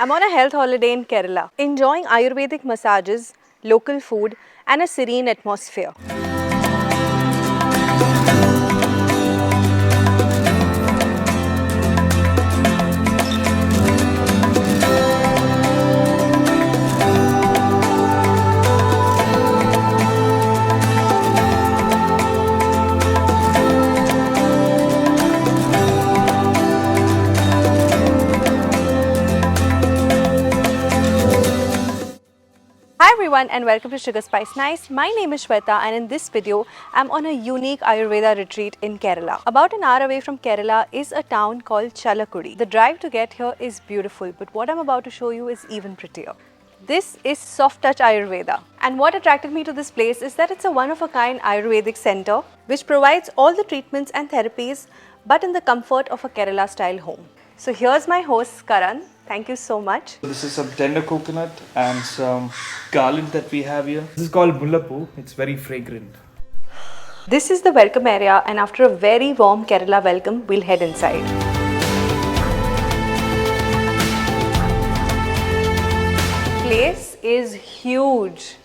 I'm on a health holiday in Kerala, enjoying Ayurvedic massages, local food and a serene atmosphere. Hi everyone and welcome to SugarSpiceNice. My name is Shweta and in this video, I'm on a unique Ayurveda retreat in Kerala. About an hour away from Kerala is a town called Chalakudy. The drive to get here is beautiful, but what I'm about to show you is even prettier. This is Softouch Ayurveda. And what attracted me to this place is that it's a one-of-a-kind Ayurvedic center which provides all the treatments and therapies but in the comfort of a Kerala-style home. So here's my host Karan. Thank you so much. This is some tender coconut and some garland that we have here. This is called mullapu. It's very fragrant. This is the welcome area and after a very warm Kerala welcome, we'll head inside. Place is huge.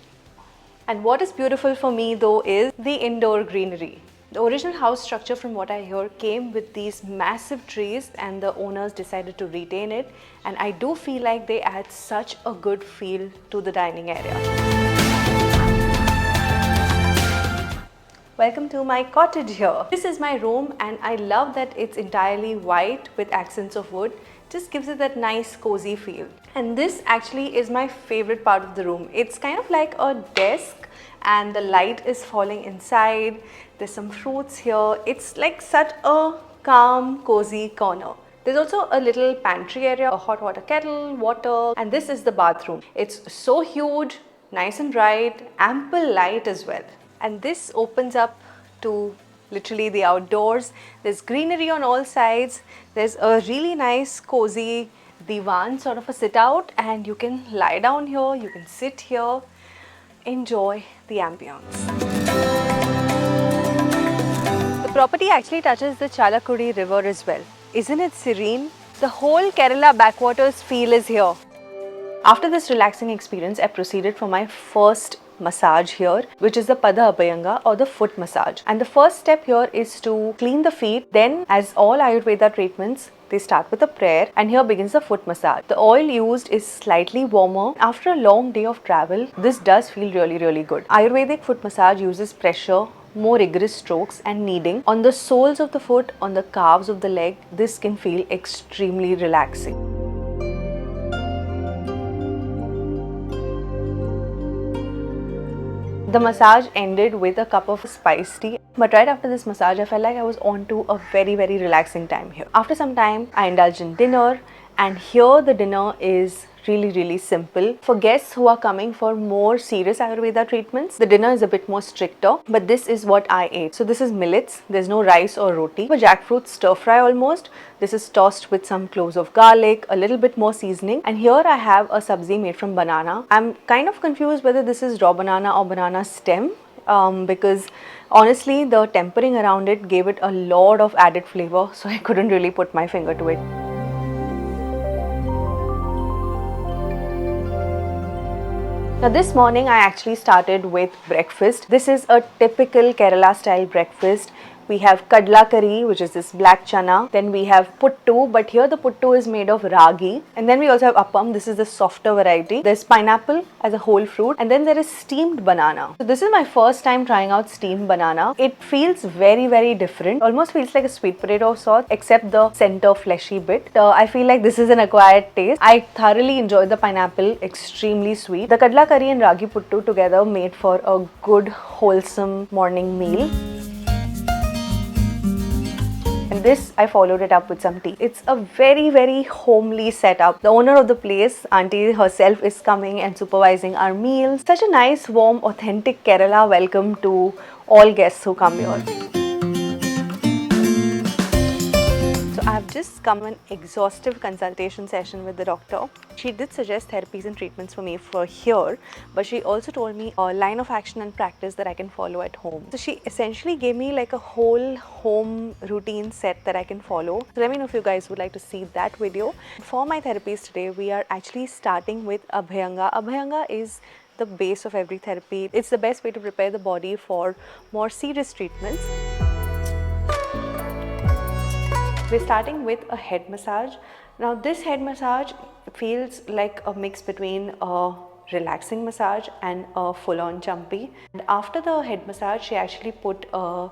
And what is beautiful for me though is the indoor greenery. The original house structure, from what I hear, came with these massive trees and the owners decided to retain it, and I do feel like they add such a good feel to the dining area. Welcome to my cottage here. This is my room and I love that it's entirely white with accents of wood. Just gives it that nice cozy feel. And this actually is my favorite part of the room. It's kind of like a desk and the light is falling inside. There's some fruits here. It's like such a calm, cozy corner. There's also a little pantry area, a hot water kettle, water, and this is the bathroom. It's so huge, nice and bright, ample light as well. And this opens up to literally the outdoors. There's greenery on all sides. There's a really nice cozy divan, sort of a sit out, and you can lie down here, you can sit here, enjoy the ambience. The property actually touches the Chalakudy River as well. Isn't it serene? The whole Kerala backwaters feel is here. After this relaxing experience, I proceeded for my first massage here, which is the Abhayanga or the foot massage. And the first step here is to clean the feet. Then, as all Ayurveda treatments, they start with a prayer and here begins the foot massage. The oil used is slightly warmer. After a long day of travel, this does feel really good. Ayurvedic foot massage uses pressure, more rigorous strokes and kneading on the soles of the foot, on the calves of the leg. This can feel extremely relaxing. The massage ended with a cup of spiced tea, but right after this massage I felt like I was on to a very relaxing time here. After some time I indulged in dinner, and here the dinner is really simple. For guests who are coming for more serious Ayurveda treatments, the dinner is a bit more stricter, but this is what I ate. So this is millets, there's no rice or roti. A jackfruit stir fry almost. This is tossed with some cloves of garlic, a little bit more seasoning, and here I have a sabzi made from banana. I'm kind of confused whether this is raw banana or banana stem, because honestly the tempering around it gave it a lot of added flavor, so I couldn't really put my finger to it. Now this morning I actually started with breakfast. This is a typical Kerala style breakfast. We have Kadla curry, which is this black chana. Then we have Puttu, but here the Puttu is made of ragi. And then we also have appam. This is the softer variety. There's pineapple as a whole fruit. And then there is steamed banana. So this is my first time trying out steamed banana. It feels very different. Almost feels like a sweet potato sauce, except the center fleshy bit. I feel like this is an acquired taste. I thoroughly enjoyed the pineapple, extremely sweet. The Kadla curry and ragi Puttu together made for a good, wholesome morning meal. And this, I followed it up with some tea. It's a very homely setup. The owner of the place, auntie herself, is coming and supervising our meals. Such a nice, warm, authentic Kerala welcome to all guests who come here. So I've just come an exhaustive consultation session with the doctor. She did suggest therapies and treatments for me for here, but she also told me a line of action and practice that I can follow at home. So she essentially gave me like a whole home routine set that I can follow. So let me know if you guys would like to see that video. For my therapies today, we are actually starting with Abhayanga. Abhayanga is the base of every therapy. It's the best way to prepare the body for more serious treatments. We're starting with a head massage. Now this head massage feels like a mix between a relaxing massage and a full-on jumpy. And after the head massage, she actually put a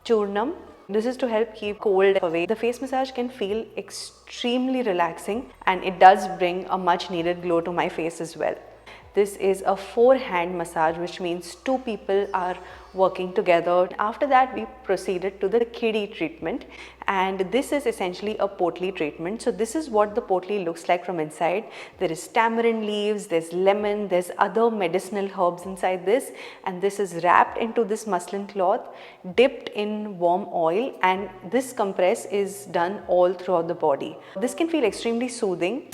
churnam. This is to help keep cold away. The face massage can feel extremely relaxing, and it does bring a much needed glow to my face as well. This is a 4-hand massage, which means 2 people are working together. After that, we proceeded to the Kizhi treatment, and this is essentially a Potli treatment. So this is what the Potli looks like from inside. There is tamarind leaves, there's lemon, there's other medicinal herbs inside this, and this is wrapped into this muslin cloth, dipped in warm oil, and this compress is done all throughout the body. This can feel extremely soothing.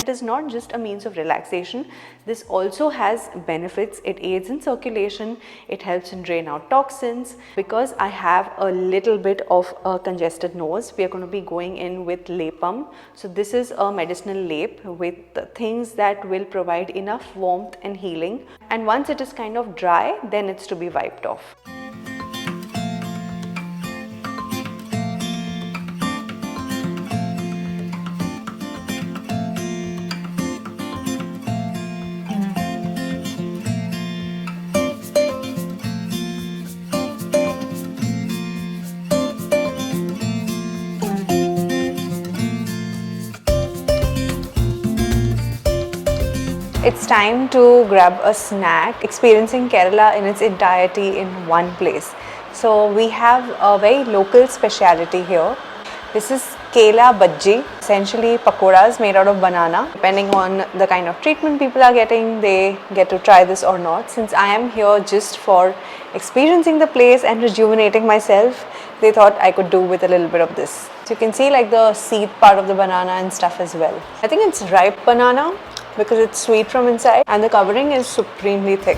It is not just a means of relaxation. This also has benefits. It aids in circulation. It helps in drain out toxins. Because I have a little bit of a congested nose, we are going to be going in with lepam. So this is a medicinal lap with things that will provide enough warmth and healing. And once it is kind of dry, then it's to be wiped off. It's time to grab a snack, experiencing Kerala in its entirety in one place. So we have a very local speciality here. This is Kela bajji, essentially pakoras made out of banana. Depending on the kind of treatment people are getting, they get to try this or not. Since I am here just for experiencing the place and rejuvenating myself, they thought I could do with a little bit of this. So you can see like the seed part of the banana and stuff as well. I think it's ripe banana, because it's sweet from inside and the covering is supremely thick.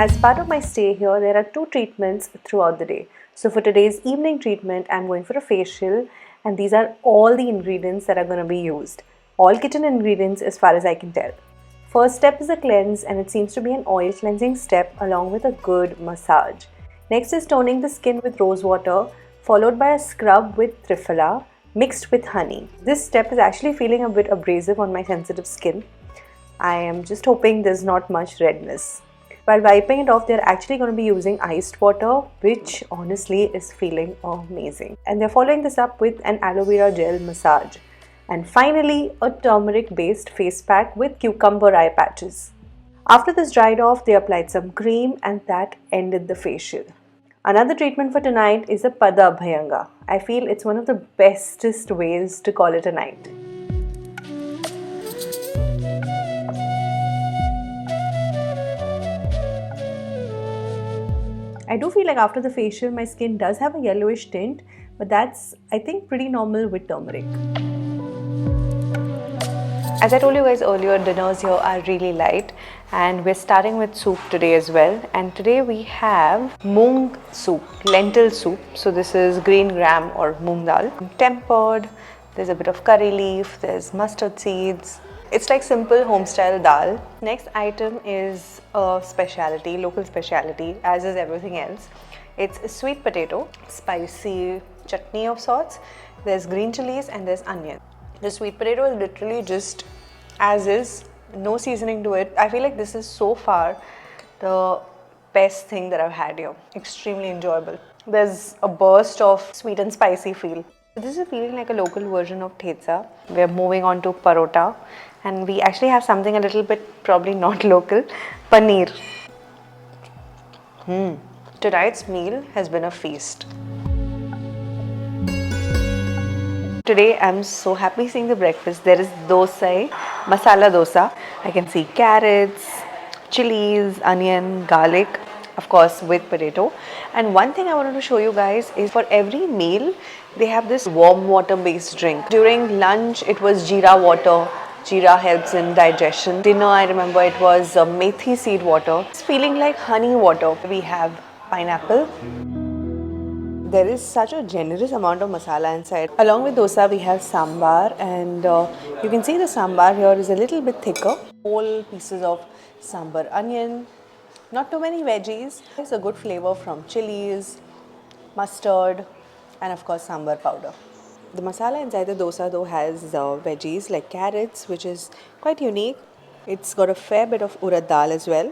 As part of my stay here, there are 2 treatments throughout the day. So for today's evening treatment, I'm going for a facial, and these are all the ingredients that are going to be used. All kitchen ingredients as far as I can tell. First step is a cleanse, and it seems to be an oil cleansing step along with a good massage. Next is toning the skin with rose water, followed by a scrub with triphala mixed with honey. This step is actually feeling a bit abrasive on my sensitive skin. I am just hoping there's not much redness. While wiping it off, they're actually going to be using iced water, which honestly is feeling amazing. And they're following this up with an aloe vera gel massage. And finally, a turmeric based face pack with cucumber eye patches. After this dried off, they applied some cream, and that ended the facial. Another treatment for tonight is a Pada Abhayanga. I feel it's one of the bestest ways to call it a night. I do feel like after the facial, my skin does have a yellowish tint, but that's, I think, pretty normal with turmeric. As I told you guys earlier, dinners here are really light, and we're starting with soup today as well. And today we have moong soup, lentil soup. So this is green gram or moong dal. Tempered, there's a bit of curry leaf, there's mustard seeds. It's like simple home style dal. Next item is a specialty, local specialty, as is everything else. It's a sweet potato, spicy chutney of sorts. There's green chilies and there's onion. The sweet potato is literally just as is, no seasoning to it. I feel like this is so far the best thing that I've had here. Extremely enjoyable. There's a burst of sweet and spicy feel. This is feeling like a local version of thepsa. We're moving on to parota, and we actually have something a little bit probably not local, paneer. Tonight's meal has been a feast. Today I'm so happy seeing the breakfast. There is dosai, masala dosa. I can see carrots, chilies, onion, garlic, of course with potato. And one thing I wanted to show you guys is for every meal they have this warm water based drink. During lunch it was jeera water. Jeera helps in digestion. Dinner I remember it was methi seed water. It's feeling like honey water. We have pineapple. There is such a generous amount of masala inside. Along with dosa, we have sambar, and you can see the sambar here is a little bit thicker. Whole pieces of sambar onion, not too many veggies. There's a good flavor from chilies, mustard, and of course sambar powder. The masala inside the dosa though has veggies like carrots, which is quite unique. It's got a fair bit of urad dal as well.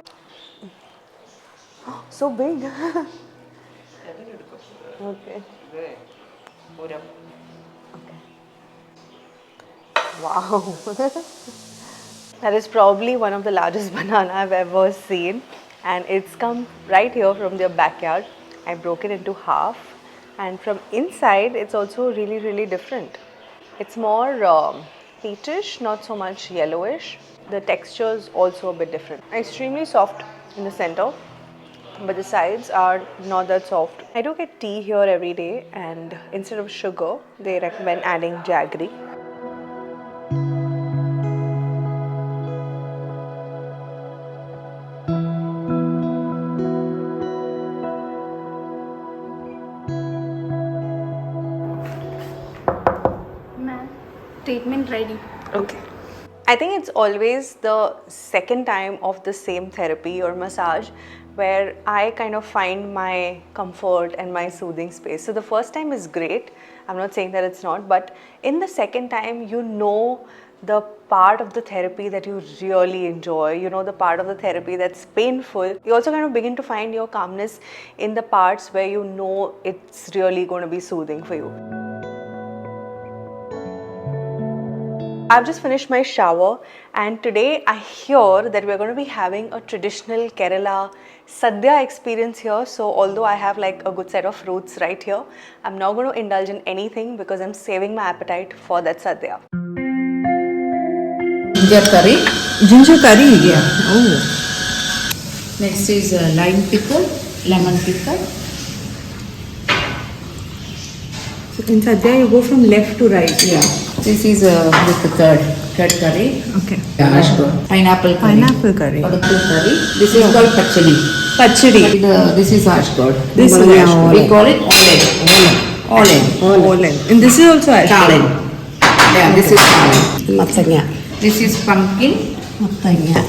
So big. Okay. Okay. Wow. That is probably one of the largest banana I've ever seen, and it's come right here from their backyard. I broke it into half, and from inside it's also really different. It's more peatish, not so much yellowish. The texture is also a bit different. Extremely soft in the center, but the sides are not that soft. I do get tea here every day, and instead of sugar they recommend adding jaggery. Ma'am, treatment ready. Okay. I think it's always the second time of the same therapy or massage where I kind of find my comfort and my soothing space. So the first time is great. I'm not saying that it's not, but in the second time, you know the part of the therapy that you really enjoy, you know the part of the therapy that's painful. You also kind of begin to find your calmness in the parts where you know it's really going to be soothing for you. I've just finished my shower, and today I hear that we're going to be having a traditional Kerala Sadya experience here. So although I have like a good set of fruits right here, I'm not going to indulge in anything because I'm saving my appetite for that Sadya. Ginger curry. Ginger curry, Yeah. Oh. Next is lime pickle, lemon pickle. So in Sadya you go from left to right. Yeah. This is with the curd curry. Okay. Yeah, ashgold. Pineapple curry. Pineapple curry. Pineapple curry. This is called pachadi. Pachadi. This is ashgold. This is ashgold. We call it olen. Olen. And this is also ashgold. Talen. Yeah, this is talen. Mattanga. This is pumpkin. Mattanga.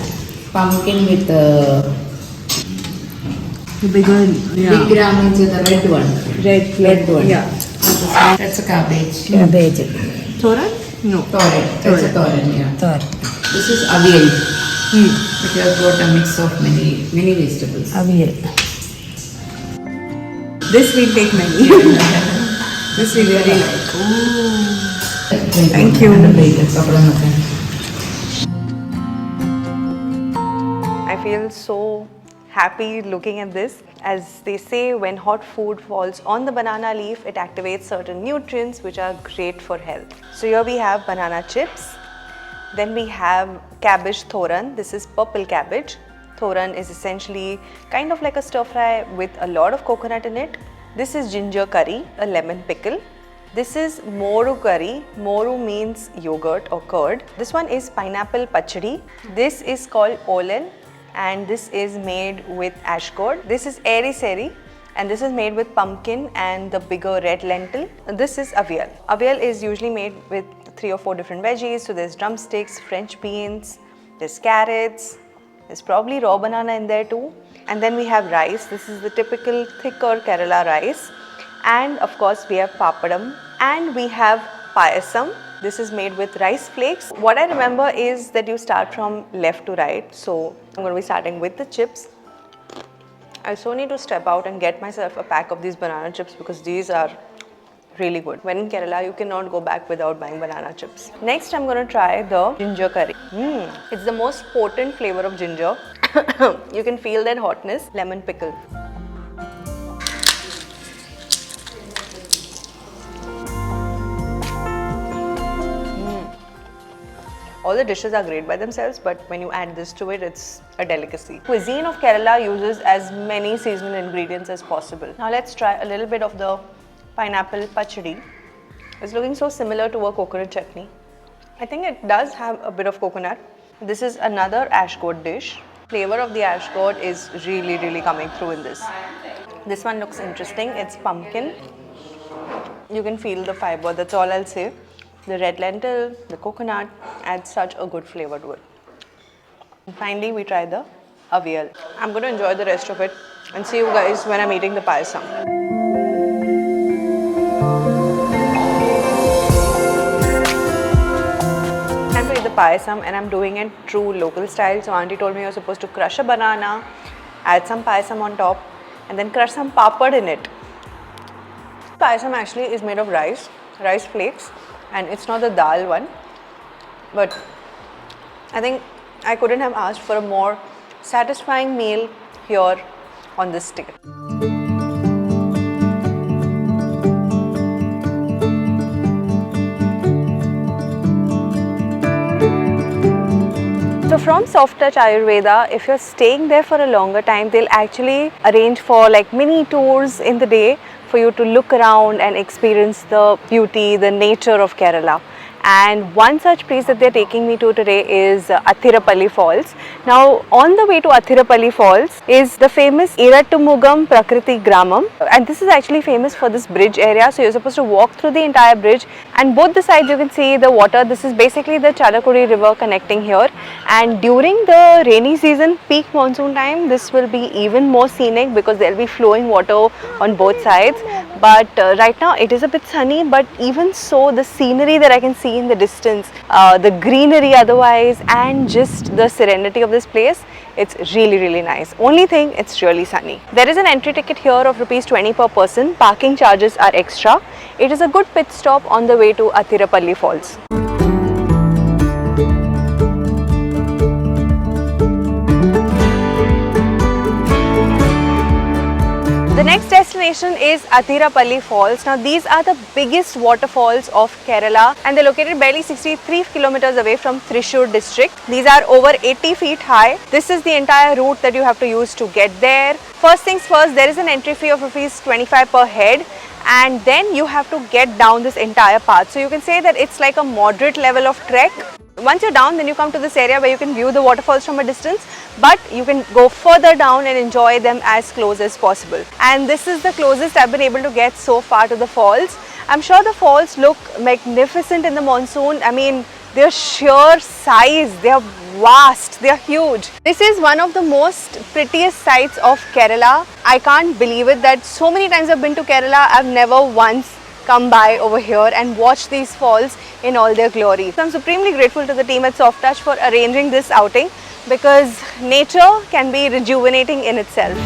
Pumpkin with The bigger, yeah. big gram is the red one. Red one. Yeah. That's a cabbage. Cabbage. Thoran? No. Toren. That's a toren, yeah. Thoran. This is avial. Which has got a mix of many vegetables. Avial. This will take many. This we really like. Thank you. I feel so happy looking at this. As they say, when hot food falls on the banana leaf, it activates certain nutrients which are great for health. So here we have banana chips. Then we have cabbage thoran. This is purple cabbage. Thoran is essentially kind of like a stir fry with a lot of coconut in it. This is ginger curry, a lemon pickle. This is moru curry. Moru means yogurt or curd. This one is pineapple pachadi. This is called olen, and this is made with ash gourd. This is eri seri, and this is made with pumpkin and the bigger red lentil. This is avial. Avial is usually made with 3 or 4 different veggies. So there's drumsticks, French beans, there's carrots, there's probably raw banana in there too. And then we have rice. This is the typical thicker Kerala rice. And of course we have papadam, and we have payasam. This is made with rice flakes. What I remember is that you start from left to right. So I'm going to be starting with the chips. I so need to step out and get myself a pack of these banana chips because these are really good. When in Kerala, you cannot go back without buying banana chips. Next, I'm going to try the ginger curry. It's the most potent flavor of ginger. You can feel that hotness. Lemon pickle. All the dishes are great by themselves, but when you add this to it, it's a delicacy. Cuisine of Kerala uses as many seasonal ingredients as possible. Now let's try a little bit of the pineapple pachadi. It's looking so similar to a coconut chutney. I think it does have a bit of coconut. This is another ash gourd dish. Flavor of the ash gourd is really coming through in this. This one looks interesting. It's pumpkin. You can feel the fiber, that's all I'll say. The red lentil, the coconut adds such a good flavor to it. And finally, we try the avial. I'm going to enjoy the rest of it and see you guys when I'm eating the payasam. Time to eat the payasam, and I'm doing it true local style. So auntie told me you're supposed to crush a banana, add some payasam on top, and then crush some papad in it. Payasam actually is made of rice flakes, and it's not the dal one, but I think I couldn't have asked for a more satisfying meal here on this stay. So from Softouch Ayurveda, if you're staying there for a longer time, they'll actually arrange for like mini tours in the day for you to look around and experience the beauty, the nature of Kerala. And one such place that they're taking me to today is Athirapally Falls. Now on the way to Athirapally Falls is the famous Iratumugam Prakriti Gramam, and this is actually famous for this bridge area. So you're supposed to walk through the entire bridge, and both the sides you can see the water. This is basically the Chalakudy River connecting here, and during the rainy season, peak monsoon time, this will be even more scenic because there will be flowing water on both sides. But right now it is a bit sunny, but even so, the scenery that I can see in the distance, the greenery otherwise, and just the serenity of this place, it's really nice. Only thing, it's really sunny. There is an entry ticket here of ₹20 per person. Parking charges are extra. It is a good pit stop on the way to Athirapally Falls. The next destination is Athirapally Falls. Now these are the biggest waterfalls of Kerala, and they're located barely 63 kilometers away from Thrissur district. These are over 80 feet high. This is the entire route that you have to use to get there. First things first, there is an entry fee of ₹25 per head, and then you have to get down this entire path. So you can say that it's like a moderate level of trek. Once you're down, then you come to this area where you can view the waterfalls from a distance, but you can go further down and enjoy them as close as possible. And this is the closest I've been able to get so far to the falls. I'm sure the falls look magnificent in the monsoon. I mean, their sheer size, they're vast, they're huge. This is one of the most prettiest sights of Kerala. I can't believe it that so many times I've been to Kerala, I've never once come by over here and watch these falls in all their glory. So I'm supremely grateful to the team at Softouch for arranging this outing, because nature can be rejuvenating in itself.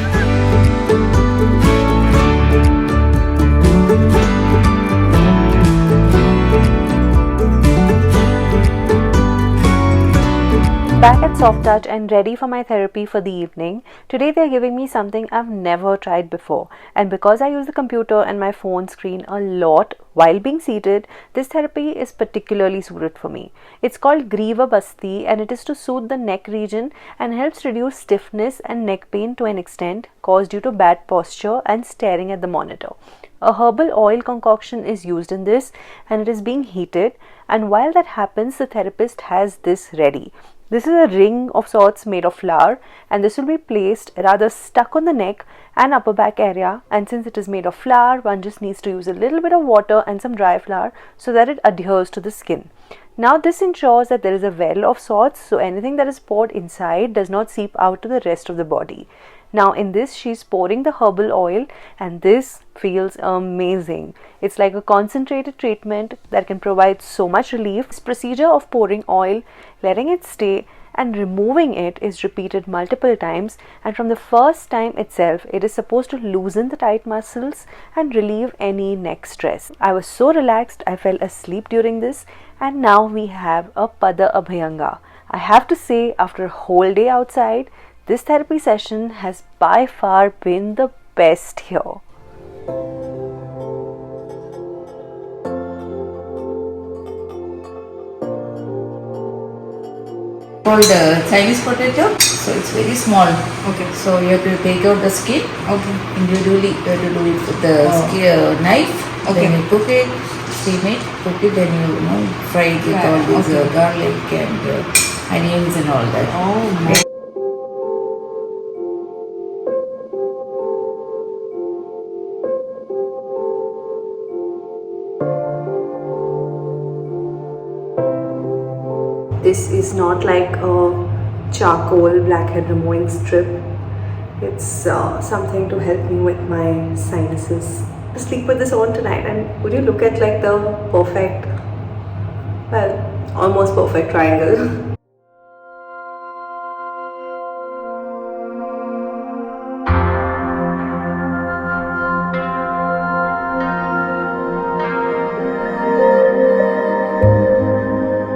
Back at Softouch and ready for my therapy for the evening. Today they're giving me something I've never tried before, and because I use the computer and my phone screen a lot while being seated, this therapy is particularly suited for me. It's called Greeva Basti, and it is to soothe the neck region and helps reduce stiffness and neck pain to an extent caused due to bad posture and staring at the monitor. A herbal oil concoction is used in this, and it is being heated, and while that happens, the therapist has this ready. This is a ring of sorts made of flour, and this will be placed rather stuck on the neck and upper back area, and since it is made of flour, one just needs to use a little bit of water and some dry flour so that it adheres to the skin. Now this ensures that there is a well of sorts, so anything that is poured inside does not seep out to the rest of the body. Now in this, she's pouring the herbal oil, and this feels amazing. It's like a concentrated treatment that can provide so much relief. This procedure of pouring oil, letting it stay, and removing it is repeated multiple times, and from the first time itself, it is supposed to loosen the tight muscles and relieve any neck stress. I was so relaxed, I fell asleep during this, and now we have a Pada Abhayanga. I have to say, after a whole day outside, this therapy session has by far been the best here. Called Chinese potato. So it's very small. Okay. So you have to take out the skin. Okay. Individually, you have to do it with the knife. Okay. Then you cook it, steam it, cook it, then you fry it with all these garlic and onions and all that. Oh my. This is not like a charcoal blackhead removing strip. It's something to help me with my sinuses. Sleep with this on tonight, and would you look at like the perfect, well, almost perfect triangle.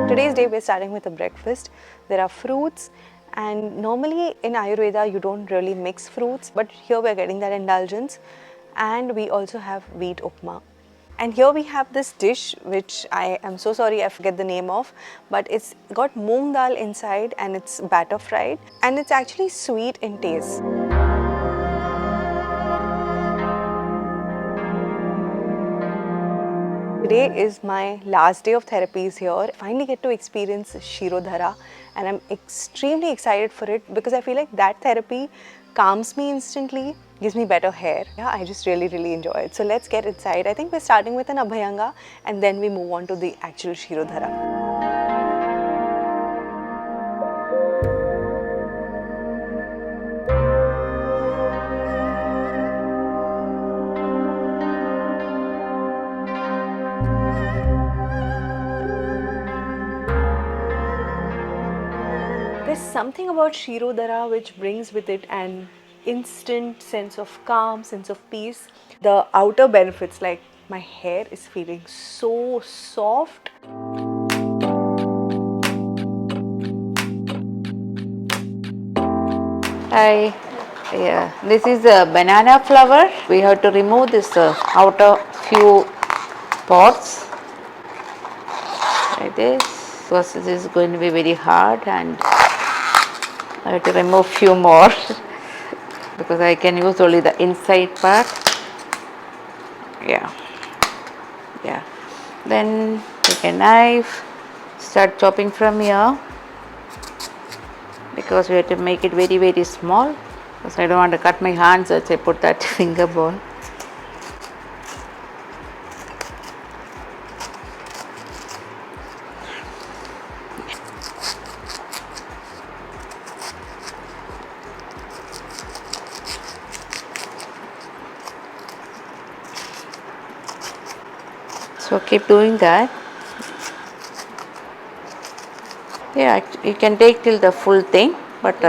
Today's day we're starting with a breakfast. There are fruits, and normally in Ayurveda you don't really mix fruits, but here we're getting that indulgence. And we also have wheat upma. And here we have this dish which I am so sorry I forget the name of, but it's got moong dal inside and it's batter fried, and it's actually sweet in taste. Today is my last day of therapies here. I finally get to experience Shirodhara, and I'm extremely excited for it because I feel like that therapy calms me instantly, gives me better hair. Yeah, I just really enjoy it. So let's get inside. I think we're starting with an Abhayanga and then we move on to the actual Shirodhara. There's something about Shirodhara which brings with it an instant sense of calm, sense of peace. The outer benefits, like my hair is feeling so soft. Hi. Yeah, this is a banana flower. We have to remove this outer few pods like this, because this is going to be very hard, and I have to remove few more because I can use only the inside part. Yeah. Then take a knife, start chopping from here, because we have to make it very small, because I don't want to cut my hands as I put that finger ball. So keep doing that. Yeah, you can take till the full thing, but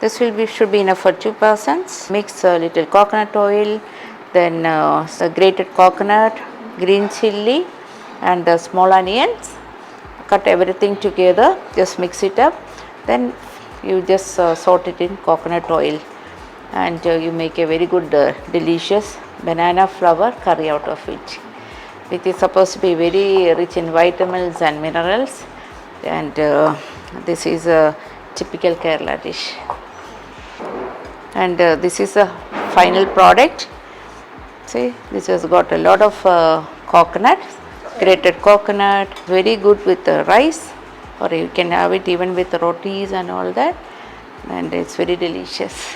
this should be enough for 2 persons. Mix a little coconut oil, then grated coconut, green chilli, and small onions. Cut everything together. Just mix it up. Then you just salt it in coconut oil, and you make a very good, delicious banana flower curry out of it. It is supposed to be very rich in vitamins and minerals, and this is a typical Kerala dish. And this is a final product. See, this has got a lot of coconut, grated coconut, very good with rice, or you can have it even with rotis and all that, and it's very delicious.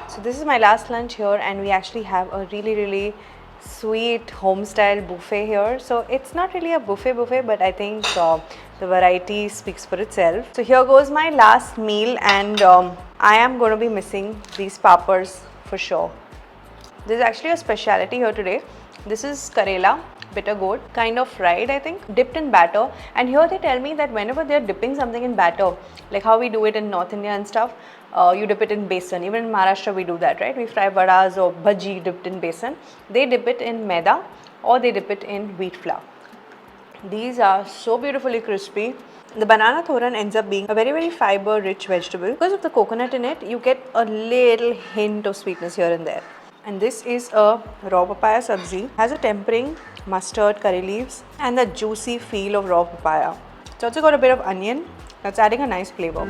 So this is my last lunch here, and we actually have a really sweet home style buffet here. So it's not really a buffet, but I think the variety speaks for itself. So here goes my last meal, and I am going to be missing these pappers for sure. This is actually a specialty here today. This is Karela, bitter gourd, kind of fried, I think, dipped in batter. And here they tell me that whenever they're dipping something in batter, like how we do it in North India and stuff, you dip it in besan. Even in Maharashtra we do that, right? We fry vadas or bajji dipped in besan. They dip it in maida or they dip it in wheat flour. These are so beautifully crispy. The banana thoran ends up being a very fiber rich vegetable. Because of the coconut in it, you get a little hint of sweetness here and there. And this is a raw papaya sabzi. Has a tempering, mustard, curry leaves, and the juicy feel of raw papaya. It's also got a bit of onion, That's adding a nice flavor.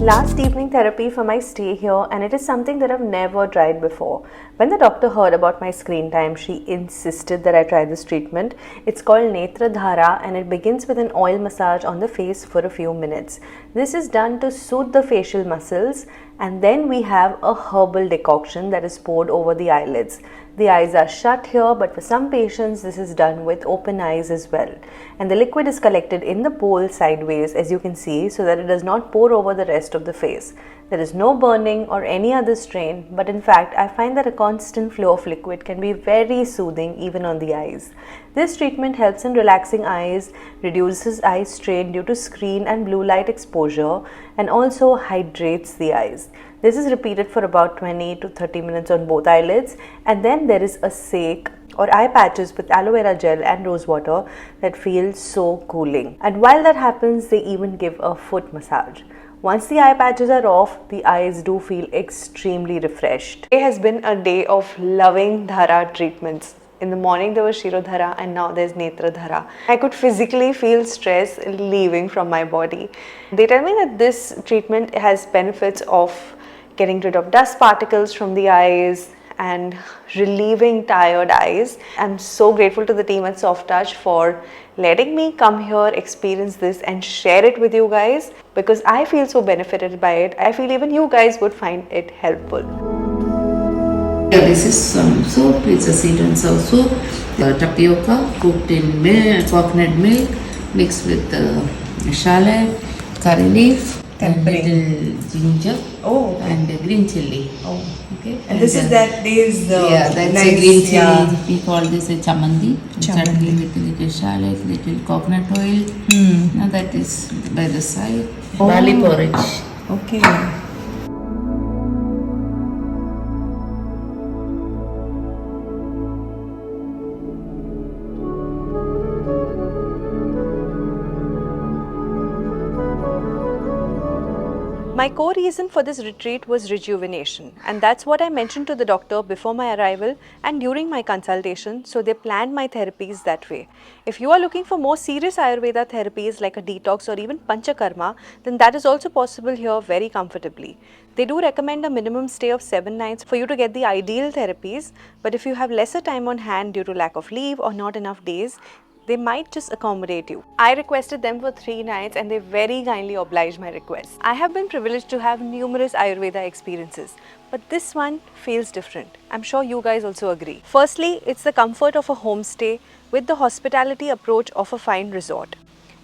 Last evening therapy for my stay here, and it is something that I've never tried before. When the doctor heard about my screen time, she insisted that I try this treatment. It's called Netra Dhara, and it begins with an oil massage on the face for a few minutes. This is done to soothe the facial muscles, and then we have a herbal decoction that is poured over the eyelids. The eyes are shut here, but for some patients this is done with open eyes as well. And the liquid is collected in the bowl sideways, as you can see, so that it does not pour over the rest of the face. There is no burning or any other strain, but in fact I find that a constant flow of liquid can be very soothing even on the eyes. This treatment helps in relaxing eyes, reduces eye strain due to screen and blue light exposure, and also hydrates the eyes. This is repeated for about 20 to 30 minutes on both eyelids, and then there is a sake or eye patches with aloe vera gel and rose water that feels so cooling. And while that happens, they even give a foot massage. Once the eye patches are off, the eyes do feel extremely refreshed. Today has been a day of loving Dhara treatments. In the morning there was Shirodhara, and now there's Netra Dhara. I could physically feel stress leaving from my body. They tell me that this treatment has benefits of getting rid of dust particles from the eyes and relieving tired eyes. I'm so grateful to the team at Softouch for letting me come here, experience this and share it with you guys, because I feel so benefited by it. I feel even you guys would find it helpful. Yeah, this is some soap. It's a seed and sour soup. Tapioca cooked in milk, coconut milk mixed with shallot, curry leaf, and little ginger, and green chilli. Okay. And this is that day's that's nice, a green chilli. We call this a chamandi. Chutney with little shallot, little coconut oil. Now that is by the side. Barley porridge. Okay. My core reason for this retreat was rejuvenation, and that's what I mentioned to the doctor before my arrival and during my consultation, so they planned my therapies that way. If you are looking for more serious Ayurveda therapies like a detox or even Panchakarma, then that is also possible here very comfortably. They do recommend a minimum stay of 7 nights for you to get the ideal therapies, but if you have lesser time on hand due to lack of leave or not enough days, they might just accommodate you. I requested them for 3 nights and they very kindly obliged my request. I have been privileged to have numerous Ayurveda experiences, but this one feels different. I'm sure you guys also agree. Firstly, it's the comfort of a homestay with the hospitality approach of a fine resort.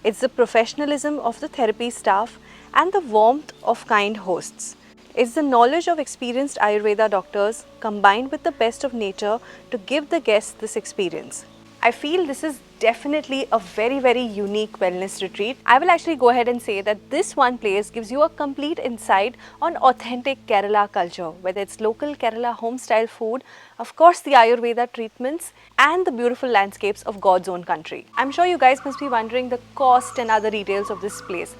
It's the professionalism of the therapy staff and the warmth of kind hosts. It's the knowledge of experienced Ayurveda doctors combined with the best of nature to give the guests this experience. I feel this is definitely a very unique wellness retreat. I will actually go ahead and say that this one place gives you a complete insight on authentic Kerala culture, whether it's local Kerala home style food, of course the Ayurveda treatments, and the beautiful landscapes of God's own country. I'm sure you guys must be wondering the cost and other details of this place.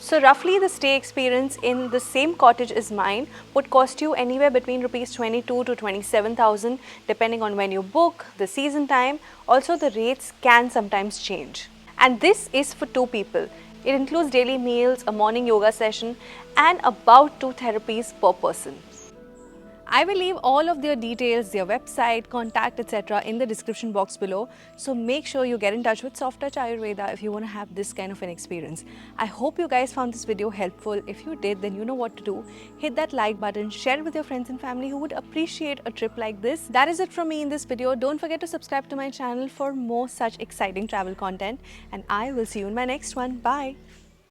So roughly the stay experience in the same cottage as mine would cost you anywhere between rupees 22 to 27,000 depending on when you book, the season time. Also the rates can sometimes change. And this is for 2 people. It includes daily meals, a morning yoga session and about 2 therapies per person. I will leave all of their details, their website, contact, etc. in the description box below. So make sure you get in touch with Softouch Ayurveda if you want to have this kind of an experience. I hope you guys found this video helpful. If you did, then you know what to do. Hit that like button, share it with your friends and family who would appreciate a trip like this. That is it from me in this video. Don't forget to subscribe to my channel for more such exciting travel content. And I will see you in my next one. Bye.